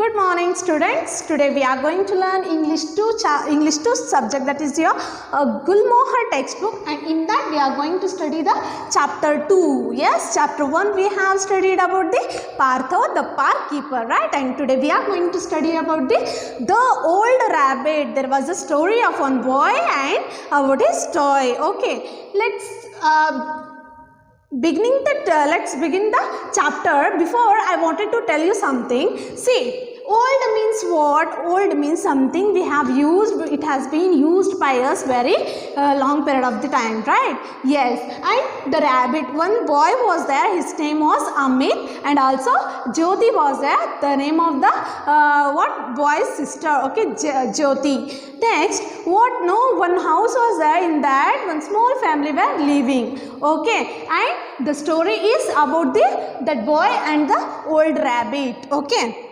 Good morning students. Today we are going to learn English 2 subject, that is your Gulmohar textbook, and in that we are going to study the chapter 2. Yes, chapter 1 we have studied about the Partho, the park keeper, right? And today we are going to study about the old rabbit. There was a story of one boy and about his toy. Okay, let's begin the chapter. Before, I wanted to tell you something. See, old means what? Old means something we have used, it has been used by us very long period of the time, right? Yes. And the rabbit, one boy was there, his name was Amit, and also Jyoti was there, the name of the boy's sister, okay, Jyoti. Next, one house was there, in that one small family were living, okay, and the story is about that boy and the old rabbit, okay.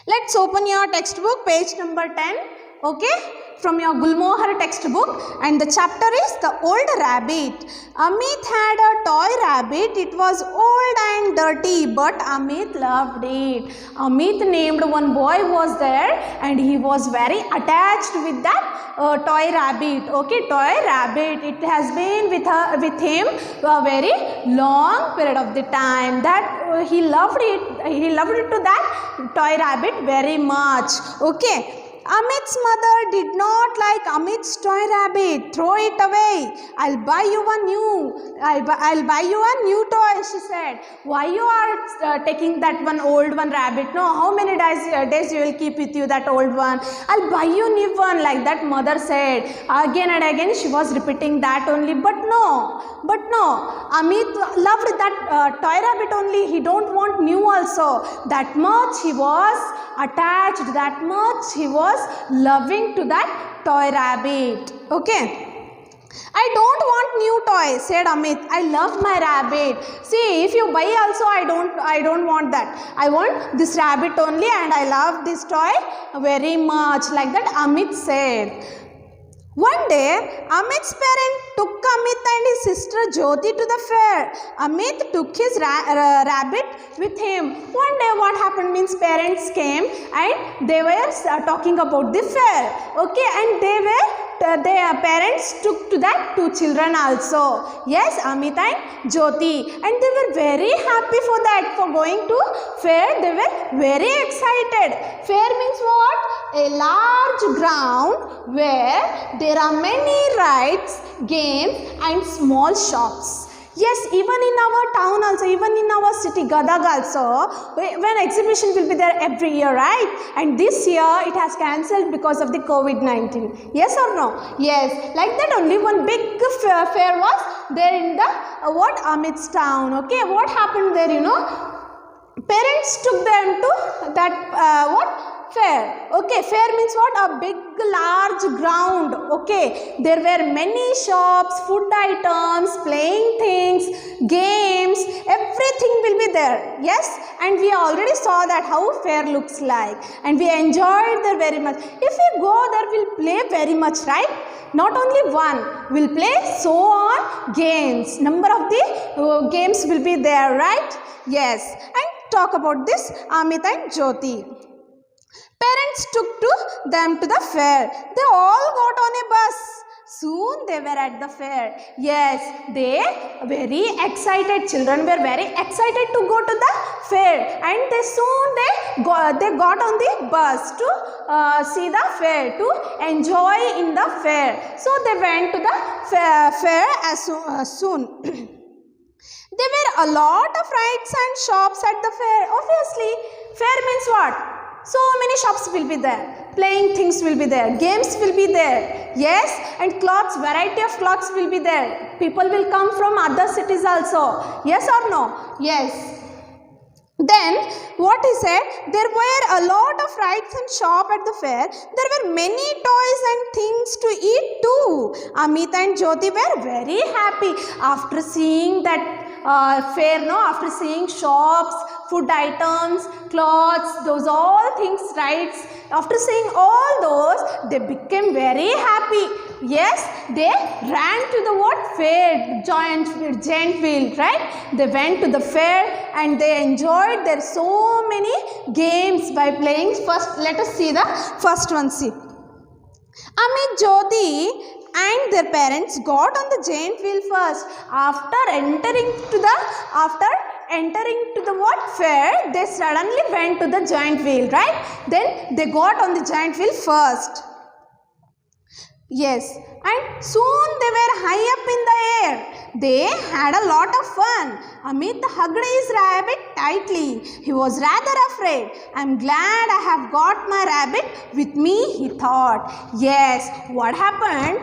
Let's open your textbook, page number 10, okay, from your Gulmohar textbook, and the chapter is the old rabbit. Amit had a toy rabbit. It was old and dirty, but Amit loved it. Amit named one boy was there, and he was very attached with that toy rabbit. Okay, toy rabbit. It has been with him a very long period of the time. That he loved it. He loved it to that toy rabbit very much. Okay. Amit's mother did not like Amit's toy rabbit. Throw it away. I'll buy you a new toy, she said. Why you are taking that one old one rabbit? No, how many days you will keep with you that old one? I'll buy you new one, like that mother said. Again and again she was repeating that only. But no, Amit loved that toy rabbit only. He don't want new also. That much he was attached, that much he was loving to that toy rabbit. Okay. I don't want new toy, said Amit. I love my rabbit. See, if you buy also, I don't want that. I want this rabbit only, and I love this toy very much, like that Amit said. One day, Amit's parent took Amit and his sister Jyoti to the fair. Amit took his rabbit with him. One day what happened means parents came and they were talking about the fair. Okay, and their parents took to that two children also. Yes, Amit and Jyoti. And they were very happy for that, for going to fair. They were very excited. Fair means what? A large ground where there are many rides, games and small shops. Yes, even in our town also, even in our city, Gadag also, when exhibition will be there every year, right? And this year it has cancelled because of the COVID-19. Yes or no? Yes. Like that only one big fair was there in the Amit's town. Okay, what happened there, you know? Parents took them to that fair. Okay, fair means what? A big large ground. Okay, there were many shops, food items, playing things, games, everything will be there. Yes, and we already saw that how fair looks like, and we enjoyed there very much. If we go there, we'll play very much, right? Not only one, we'll play so on games. Number of the games will be there, right? Yes, and talk about this Amit and Jyoti. Parents took them to the fair. They all got on a bus. Soon they were at the fair. Yes, they very excited. Children were very excited to go to the fair, and they got on the bus to see the fair, to enjoy in the fair. So they went to the fair as soon. There were a lot of rides and shops at the fair. Obviously, fair means what? So many shops will be there, playing things will be there, games will be there, yes, and clothes, variety of clothes will be there. People will come from other cities also, yes or no? Yes. Then, what he said, there were a lot of rides and shop at the fair. There were many toys and things to eat too. Amit and Jyoti were very happy after seeing that fair, no, after seeing shops, food items, clothes, those all things, right? After seeing all those, they became very happy. Yes, they ran to the what? Fair, giant wheel, right? They went to the fair and they enjoyed their so many games by playing. First, let us see the first one. See, Amit, Jyoti and their parents got on the giant wheel first. After entering to the what? Fair, they suddenly went to the giant wheel, right? Then they got on the giant wheel first. Yes, and soon they were high up in the air. They had a lot of fun. Amit hugged his rabbit tightly. He was rather afraid. I'm glad I have got my rabbit with me, he thought. Yes, what happened?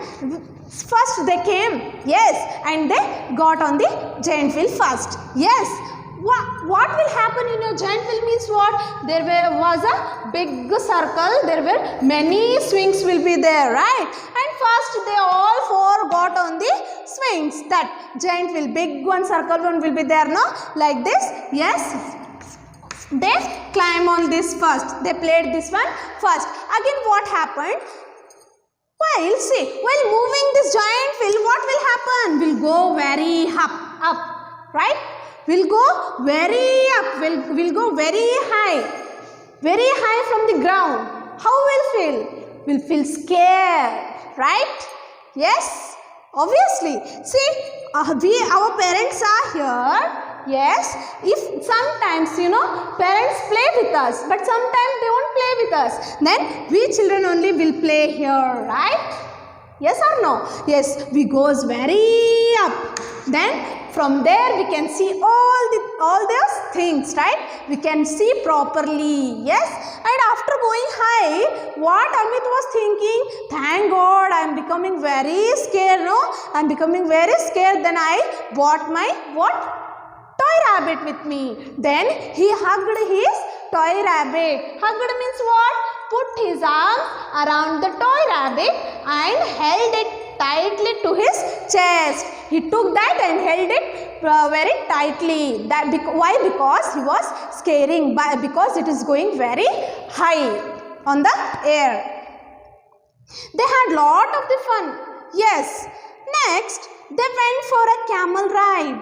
First they came, yes, and they got on the giant wheel first. Yes. What will happen in your giant wheel means what? There was a big circle, there were many swings will be there, right? And first they all four got on the swings. That giant wheel, big one, circle one will be there, no? Like this, yes. They climb on this first. They played this one first. Again what happened? While moving this giant wheel, what will happen? We'll go very up, right? We'll go very up, we'll go very high from the ground. How we'll feel? We'll feel scared, right? Yes, obviously. See, our parents are here. Yes, if sometimes, parents play with us, but sometimes they won't play with us. Then we children only will play here, right? Yes or no? Yes, we goes very up. Then from there we can see all those things, right? We can see properly. Yes, and after going high, what Amit was thinking? Thank God, I am becoming very scared. No, I am becoming very scared. Then I bought my what? Toy rabbit with me. Then he hugged his toy rabbit. Hugged means what? Put his arm around the toy rabbit and held it tightly to his chest. He took that and held it very tightly. Why? Because he was scaring, because it is going very high on the air. They had lot of the fun. Yes. Next, they went for a camel ride.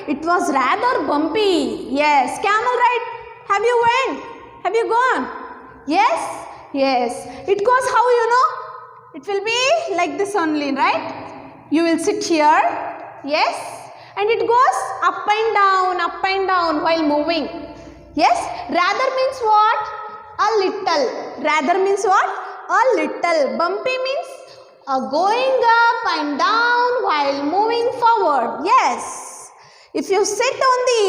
It was rather bumpy. Yes, camel ride. Have you went? Have you gone? Yes? Yes. It goes how It will be like this only, right? You will sit here. Yes. And it goes up and down while moving. Yes. Rather means what? A little. Rather means what? A little. Bumpy means going up and down while moving forward. Yes. If you sit on the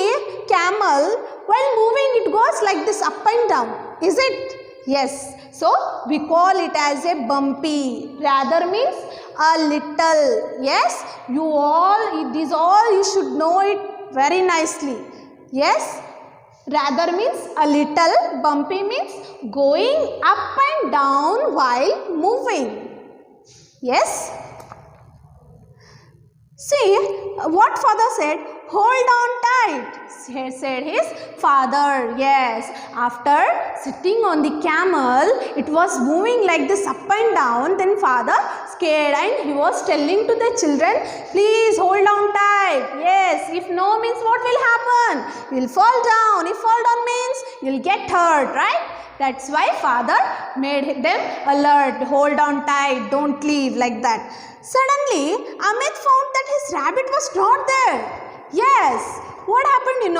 camel, while moving it goes like this up and down. Is it? Yes. So, we call it as a bumpy. Rather means a little. Yes. These all you should know it very nicely. Yes. Rather means a little. Bumpy means going up and down while moving. Yes. See what father said, hold on tight, said his father. Yes, after sitting on the camel, it was moving like this up and down. Then father scared and he was telling to the children, please hold on tight. Yes, if no means what will happen? You'll fall down. If fall down means you'll get hurt, right? That's why father made them alert. Hold on tight, don't leave, like that. Suddenly, Amit found that his rabbit was not there. Yes. What happened,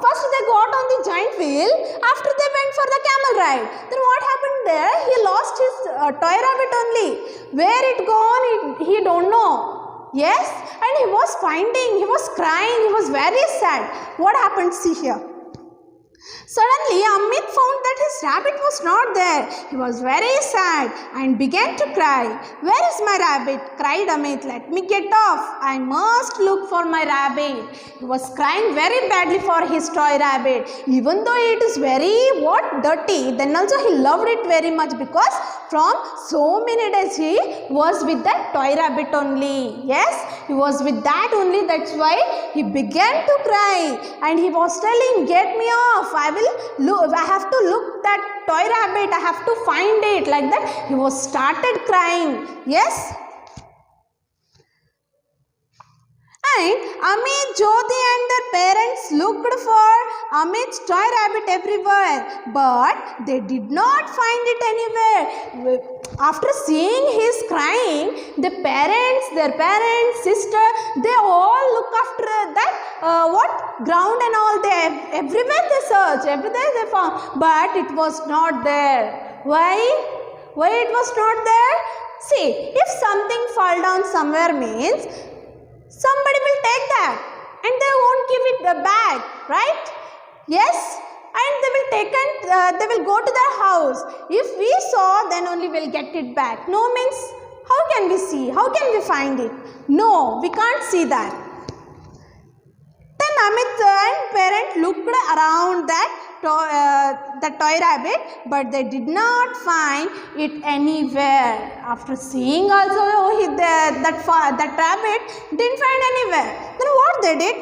First they got on the giant wheel. After they went for the camel ride. Then what happened there? He lost his toy rabbit only. Where it gone, he don't know. Yes. And he was crying. He was very sad. What happened? See here. Suddenly, Amit found that his rabbit was not there. He was very sad and began to cry. "Where is my rabbit?" cried Amit. "Let me get off. I must look for my rabbit." He was crying very badly for his toy rabbit. Even though it is very dirty, then also he loved it very much because from so many days he was with that toy rabbit only. Yes, he was with that only. That's why he began to cry and he was telling, "Get me off. I have to look that toy rabbit. I have to find it." Like that he was started crying. Yes. And Amit, Jyoti and their parents looked for Amit's toy rabbit everywhere, but they did not find it anywhere. After seeing his crying, their parents, sister, they all look after that ground and all. Everywhere they searched, everywhere they found, but it was not there. Why? Why it was not there? See, if something fall down somewhere means somebody will take that and they won't give it back, right? Yes, and they will go to their house. If we saw, then only we'll get it back. No means how can we see? How can we find it? No, we can't see that. Then Amit and parent looked around the toy rabbit, but they did not find it anywhere. After seeing also that rabbit didn't find anywhere. Then what they did?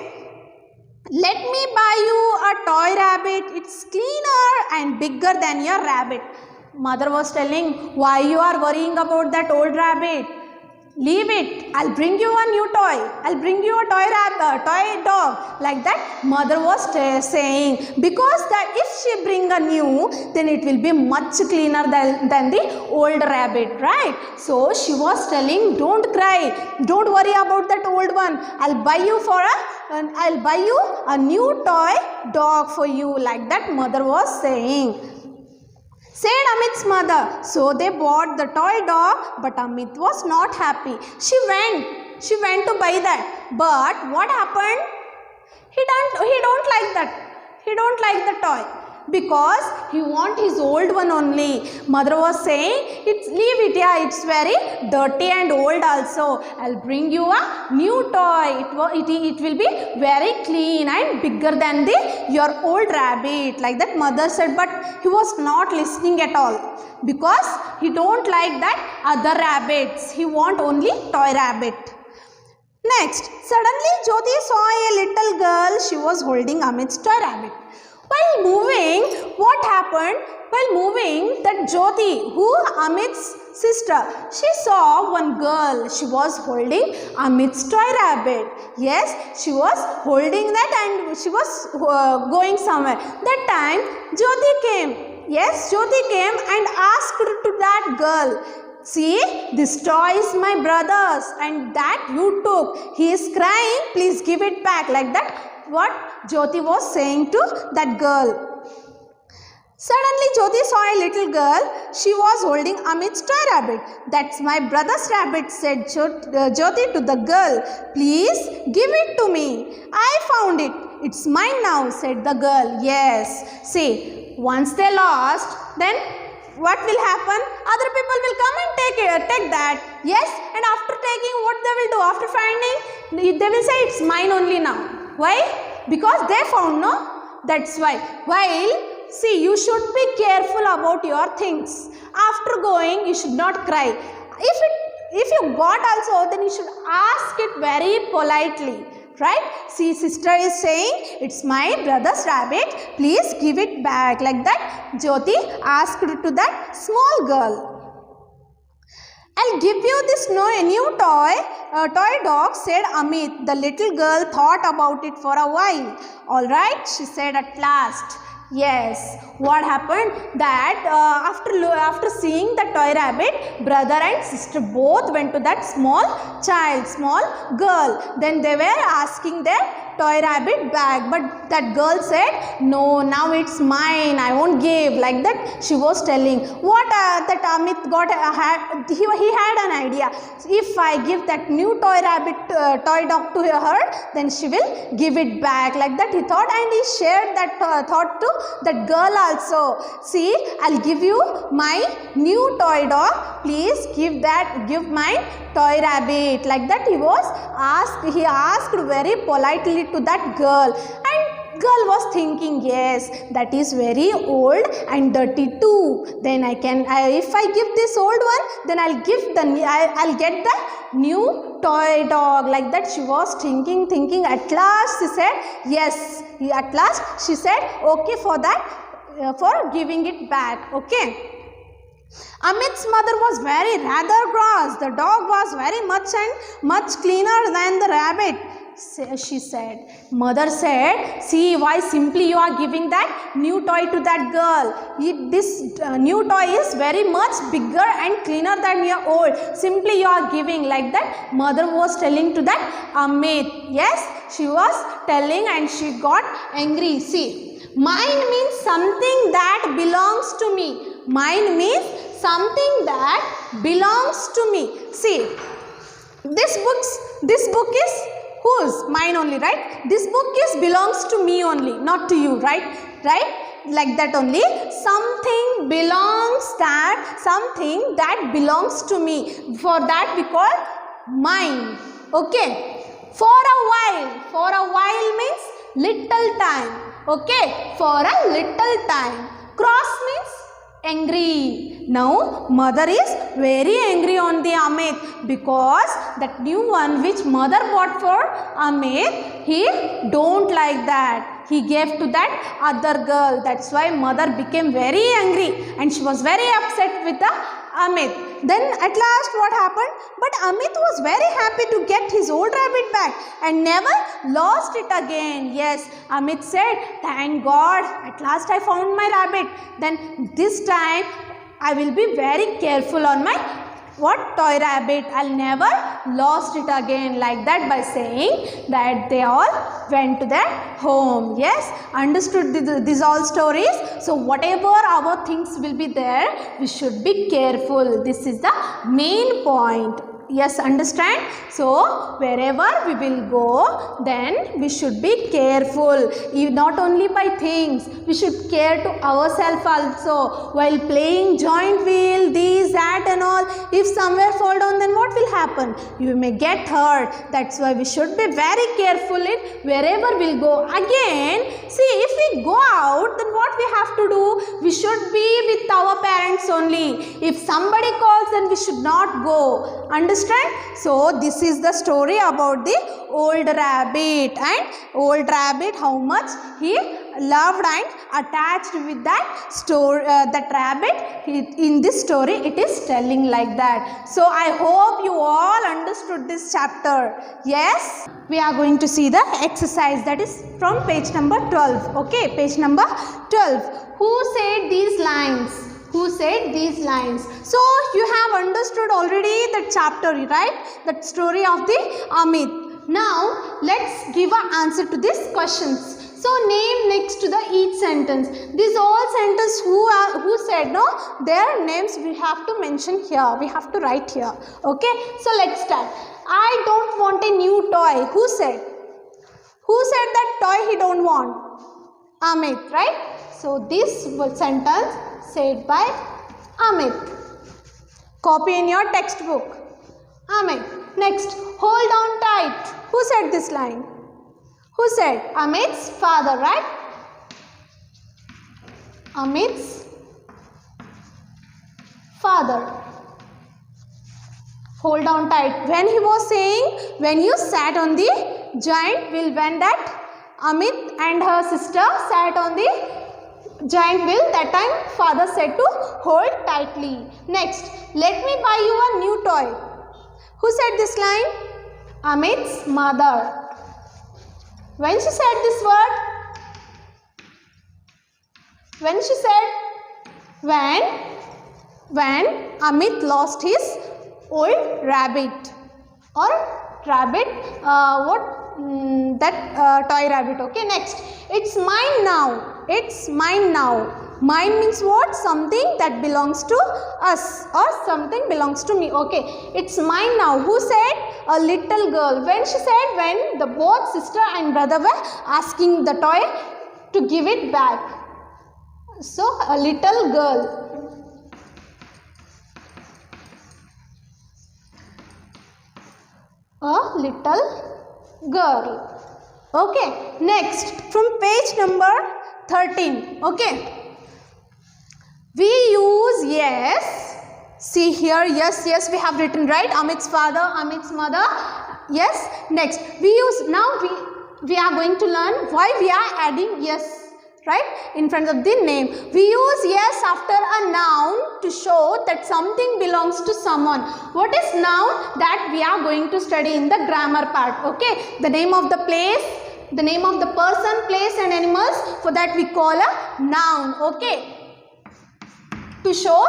"Let me buy you a toy rabbit. It's cleaner and bigger than your rabbit." Mother was telling, "Why you are worrying about that old rabbit? Leave it. I'll bring you a new toy. I'll bring you a toy dog." Like that mother was saying, because that if she bring a new, then it will be much cleaner than the old rabbit, right? So she was telling, "Don't cry. Don't worry about that old one. I'll buy you a new toy dog for you." Like that mother was saying. Said Amit's mother. So they bought the toy dog, but Amit was not happy. She went to buy that. But what happened? He don't like that. He don't like the toy because he want his old one only. Mother was saying, "Leave it. Yeah, it's very dirty and old also. I'll bring you a new toy. It will be very clean and bigger than your old rabbit." Like that mother said, but he was not listening at all because he don't like that other rabbits. He want only toy rabbit. Next, suddenly Jyoti saw a little girl. She was holding Amit's toy rabbit. While moving, what happened? While moving, that Jyoti, who Amit's sister, she saw one girl. She was holding Amit's toy rabbit. Yes, she was holding that and she was going somewhere. That time, Jyoti came. Yes, Jyoti came and asked to that girl, "See, this toy is my brother's and that you took. He is crying. Please give it back." Like that, what Jyoti was saying to that girl. Suddenly Jyoti saw a little girl. She was holding Amit's toy rabbit. "That's my brother's rabbit," said Jyoti to the girl. "Please give it to me. I found it. It's mine now," said the girl. Yes. See, once they lost, then what will happen? Other people will come and take that. Yes, and after taking, what they will do? After finding, they will say, "It's mine only now." Why? Because they found, no? That's why. While, see, you should be careful about your things. After going, you should not cry. If you got also, then you should ask it very politely. Right? See, sister is saying, "It's my brother's rabbit. Please give it back." Like that, Jyoti asked to that small girl. "I'll give you this new toy dog," said Amit. The little girl thought about it for a while. "All right," she said at last. Yes, what happened? That after seeing the toy rabbit, brother and sister both went to that small girl. Then they were asking their toy rabbit back. But that girl said, no, now it's mine, I won't give. Like that she was telling. What that Amit got, he had an idea. If I give that new toy rabbit, toy dog to her, then she will give it back. Like that he thought, and he shared that thought to that girl also. See, I'll give you my new toy dog, please give my toy rabbit. Like that he asked very politely to that girl, and girl was thinking, yes, that is very old and dirty too. Then if I give this old one, then I'll get the new toy dog. Like that she was thinking. At last she said yes. At last she said okay for that, for giving it back. Okay. Amit's mother was rather cross. The dog was very much cleaner than the rabbit, she said. Mother said, see, why simply you are giving that new toy to that girl. This new toy is very much bigger and cleaner than your old. Simply you are giving. Like that mother was telling to that Amit. Yes, she was telling, and she got angry. See, mine means something that belongs to me. Mine means something that belongs to me. See, this book is whose? Mine only, right? This book belongs to me only, not to you, right? Like that only. Something that belongs to me. For that we call mine. Okay. For a while means little time. Okay. For a little time. Cross means angry. Now mother is very angry on the Amit, because that new one which mother bought for Amit, he don't like that. He gave to that other girl. That's why mother became very angry, and she was very upset with the Amit. Then at last what happened? But Amit was very happy to get his old rabbit back and never lost it again. Yes, Amit said, thank God, at last I found my rabbit. Then this time I will be very careful on my toy rabbit. I'll never lost it again. Like that, by saying that they all went to their home. Yes, understood these all stories. So whatever our things will be there, we should be careful. This is the main point. Yes, understand? So wherever we will go, then we should be careful. Not only by things, we should care to ourselves also. While playing joint wheel, this, that and all, if somewhere fall down, then what will happen? You may get hurt. That's why we should be very careful in wherever we'll go. Again, see, if we go out, then what we have to do? We should be with our parents only. If somebody calls, then we should not go. Understand? So this is the story about the old rabbit, and old rabbit, how much he loved and attached with that that rabbit. In this story it is telling like that. So I hope you all understood this chapter. Yes, we are going to see the exercise, that is from page number 12. Okay, page number 12. Who said these lines? Who said these lines? So you have understood already that chapter, right? That story of the Amit. Now let's give an answer to these questions. So name next to the each sentence. These all sentences who said, no, their names we have to mention here. We have to write here. Okay. So let's start. I don't want a new toy. Who said? Who said that toy he don't want? Amit, right? So this sentence said by Amit. Copy in your textbook. Amit. Next, hold on tight. Who said this line? Who said? Amit's father, right? Amit's father. Hold on tight. When he was saying, when you sat on the giant wheel, when that Amit and her sister sat on the giant wheel, that time father said to hold tightly. Next, let me buy you a new toy. Who said this line? Amit's mother. When she said this word? When she said? When Amit lost his old rabbit. Or rabbit, what? that toy rabbit. Okay, next, it's mine now. It's mine now. Mine means what? Something that belongs to us or something belongs to me. Okay, it's mine now. Who said? A little girl. When she said? When the both sister and brother were asking the toy to give it back. So a little girl. A little girl. Okay, next, from page number 13. Okay, we use yes. See here, yes, yes, we have written, right? Amit's father, Amit's mother. Yes. Next, we use, now we are going to learn why we are adding yes, right, in front of the name. We use yes after a noun to show that something belongs to someone. What is noun? That we are going to study in the grammar part. Okay, the name of the place, the name of the person, place and animals, for that we call a noun. Okay, to show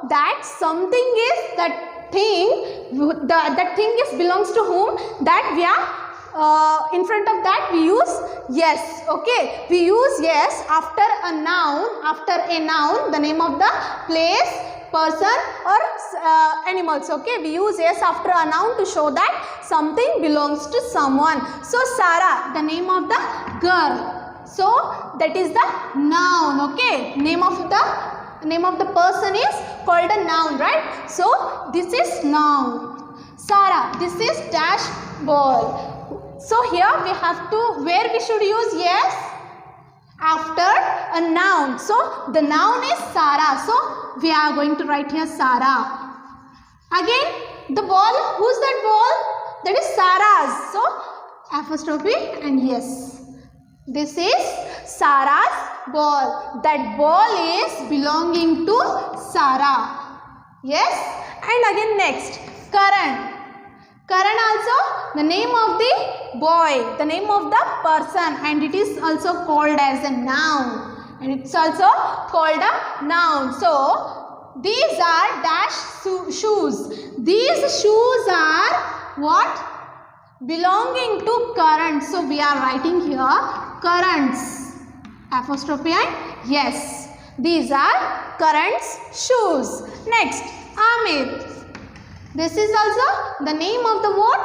that something is that thing, that thing is belongs to whom, that we are in front of that we use yes. Okay, we use yes after a noun, the name of the place, person or animals. Okay, we use yes after a noun to show that something belongs to someone. So Sarah, the name of the girl, so that is the noun. Okay, name of the person is called a noun, right? So this is noun. Sarah, this is dash ball. So here we have to, where we should use yes? After a noun. So the noun is Sarah. So we are going to write here Sarah. Again, the ball, who's that ball? That is Sarah's. So apostrophe and yes. This is Sarah's ball. That ball is belonging to Sarah. Yes. And again next, Karan. Karan also the name of the boy, the name of the person, and it is also called as a noun. And it's also called a noun. So these are dash shoes. These shoes are what? Belonging to Karan. So we are writing here Karan's, apostrophe and yes. These are Karan's shoes. Next, Amir. This is also the name of the what?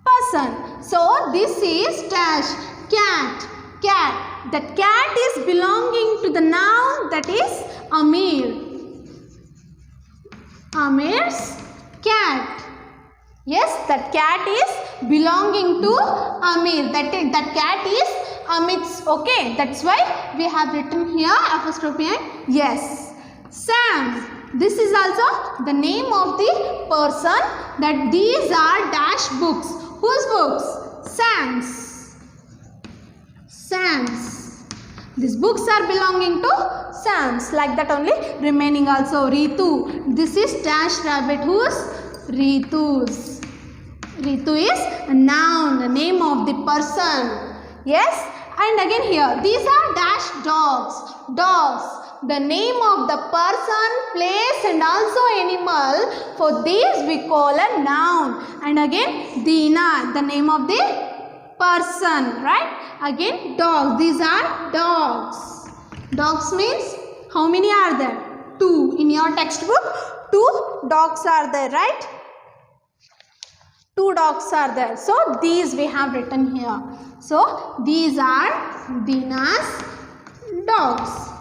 Person. So this is dash cat. Cat. That cat is belonging to the noun, that is Amir. Amir's cat. Yes, that cat is belonging to Amir. That cat is Amit's. Okay, that's why we have written here apostrophe and yes. Sam. This is also the name of the person, that these are dash books. Whose books? Sam's. Sam's. These books are belonging to Sam's. Like that only remaining also. Ritu. This is dash rabbit. Whose? Ritu's. Ritu is a noun, the name of the person. Yes. And again here, these are dash dogs. Dogs. The name of the person, place and also animal. For these we call a noun. And again Dina, the name of the person, right? Again dogs. These are dogs. Dogs means how many are there? 2. In your textbook 2 dogs are there, right? 2 dogs are there. So these we have written here. So these are Dina's dogs.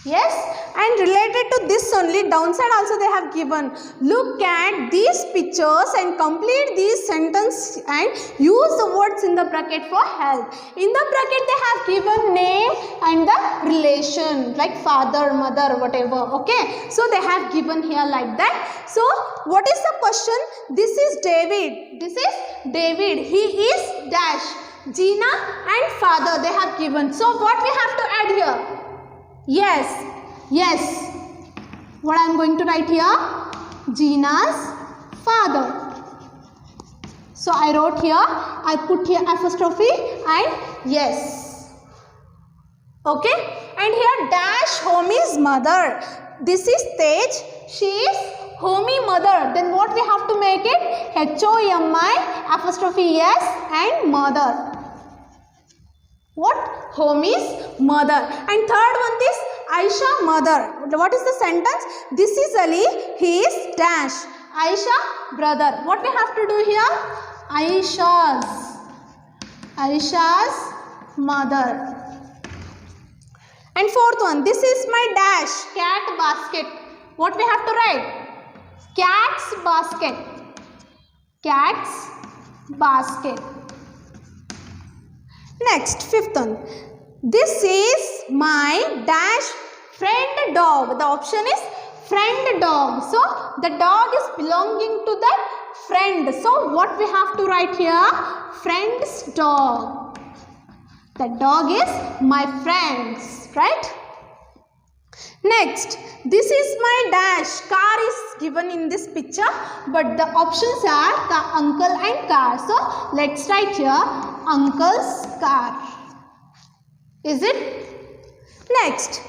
Yes, and related to this only, downside also they have given. Look at these pictures and complete these sentence and use the words in the bracket for help. In the bracket they have given name and the relation, like father, mother, whatever. Okay, so they have given here like that. So what is the question? This is David. This is David. He is dash. Gina and father they have given. So what we have to add here? Yes, yes. What I am going to write here? Gina's father. So I wrote here, I put here apostrophe and yes. Okay. And here dash home is mother. This is Tej. She is Homi mother. Then what we have to make it? H-O-M-I apostrophe S and mother. What? Homi's mother. And third one is Aisha mother. What is the sentence? This is Ali, he is dash. Aisha brother. What we have to do here? Aisha's mother. And fourth one, this is my dash, cat basket. What we have to write? Cat's basket. Cat's basket. Next, fifth one. This is my dash friend dog. The option is friend dog. So, the dog is belonging to that friend. So, what we have to write here? Friend's dog. The dog is my friend's, right? Next, this is my dash. Car is given in this picture, but the options are the uncle and car. So, let's write here uncle's car. Is it? Next,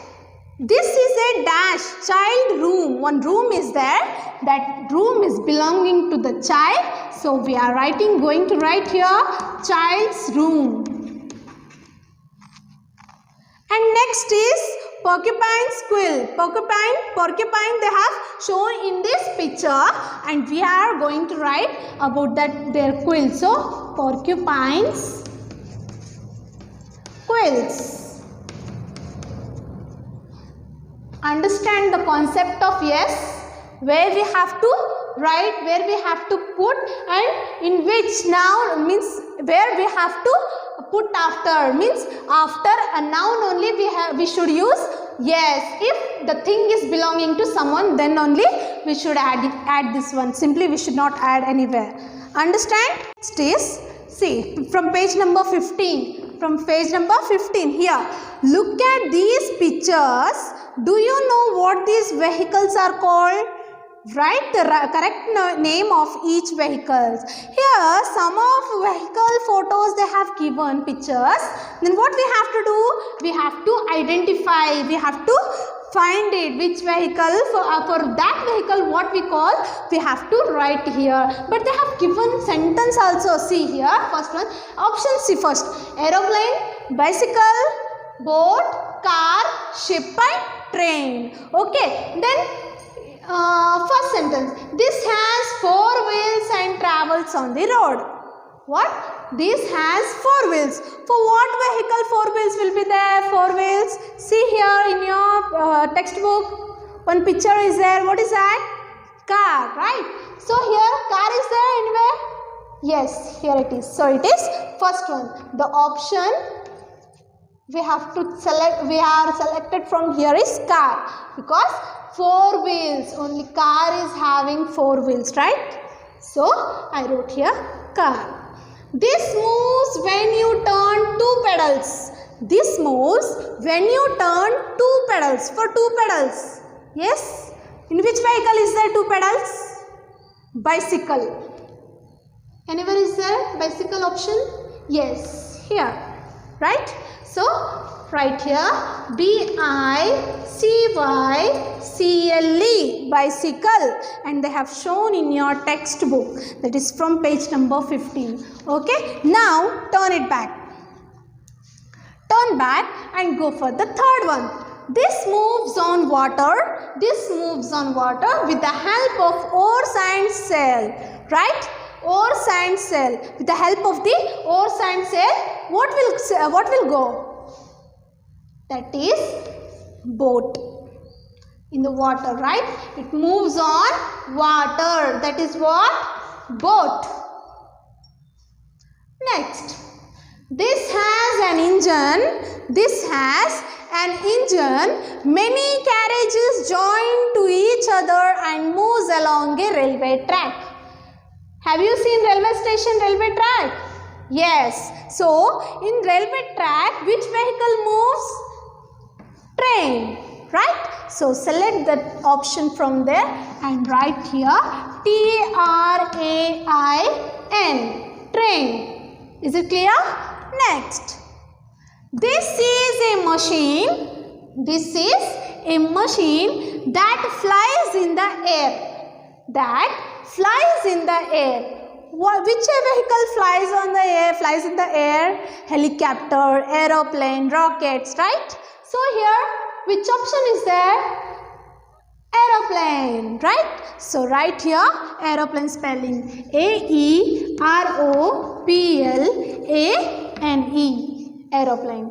this is a dash child room. One room is there. That room is belonging to the child. So, we are going to write here child's room. And next is porcupine squill. Porcupine they have shown in this picture, and we are going to write about their quill. So, porcupines quills. Understand the concept of yes, where we have to write, where we have to put, and in which noun means where we have to put after, means after a noun only we should use yes. If the thing is belonging to someone, then only we should add this one. Simply we should not add anywhere. Understand? Next is, see, from page number 15. From page number 15 here. Look at these pictures. Do you know what these vehicles are called? Write the correct name of each vehicle. Here some of vehicle photos they have given pictures. Then what we have to do? We have to identify. We have to find it. Which vehicle? For that vehicle what we call? We have to write here. But they have given sentence also. See here. First one. Option C first. Aeroplane, bicycle, boat, car, ship and train. Okay. Then first sentence, this has 4 wheels and travels on the road. What? This has 4 wheels. For what vehicle 4 wheels will be there? 4 wheels. See here in your textbook, one picture is there. What is that? Car, right? So here car is there anywhere? Yes, here it is. So it is first one. The option we have to select, we are selected from here is car, because 4 wheels, only car is having 4 wheels, right? So, I wrote here car. This moves when you turn 2 pedals. This moves when you turn 2 pedals. For 2 pedals. Yes? In which vehicle is there 2 pedals? Bicycle. Anywhere is there bicycle option? Yes, here. Right? So, write here B-I-C-Y-C-L-E, bicycle, and they have shown in your textbook. That is from page number 15. Okay, now turn it back. Turn back and go for the third one. This moves on water. This moves on water with the help of oars and sail. Right? Oars and sail. With the help of the oars and sail, what will go? That is boat. In the water, right? It moves on water. That is what? Boat. Next. This has an engine. This has an engine. Many carriages join to each other and moves along a railway track. Have you seen railway station, railway track? Yes. So, in railway track, which vehicle moves? Train. Right? So, select that option from there and write here T-R-A-I-N. Train. Is it clear? Next. This is a machine. This is a machine that flies in the air. that flies in the air. Which vehicle flies on the air? Flies in the air? Helicopter, aeroplane, rockets, right? So here, which option is there? Aeroplane, right? So write here aeroplane spelling AEROPLANE, aeroplane.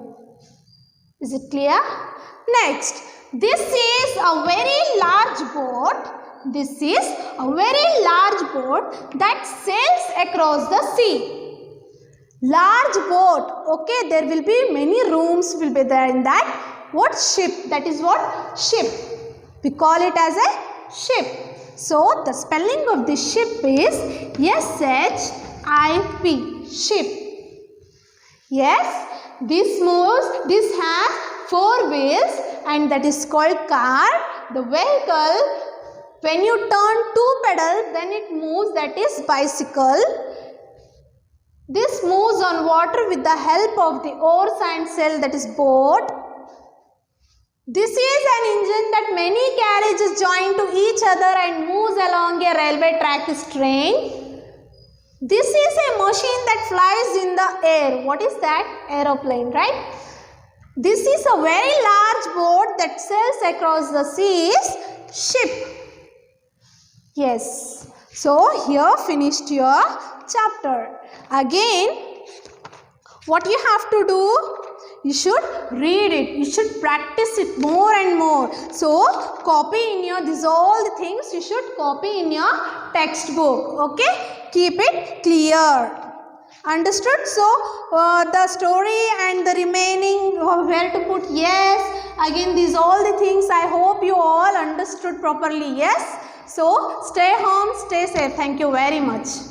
Is it clear? Next, this is a very large boat. This is a very large boat that sails across the sea. Large boat, okay, there will be many rooms will be there in that. What? Ship. That is what? Ship. We call it as a ship. So the spelling of this ship is SHIP, ship. Yes, this moves, this has 4 wheels and that is called car. The vehicle, when you turn 2 pedals, then it moves, that is bicycle. This moves on water with the help of the oars and sail, that is boat. This is an engine that many carriages join to each other and moves along a railway track, is train. This is a machine that flies in the air. What is that? Aeroplane, right? This is a very large boat that sails across the seas, ship. Yes. So here finished your chapter. Again, what you have to do? You should read it. You should practice it more and more. So, copy in your, these all the things you should copy in your textbook. Okay? Keep it clear. Understood? So, the story and the remaining, where to put yes. Again, these all the things I hope you all understood properly. Yes? So, stay home, stay safe. Thank you very much.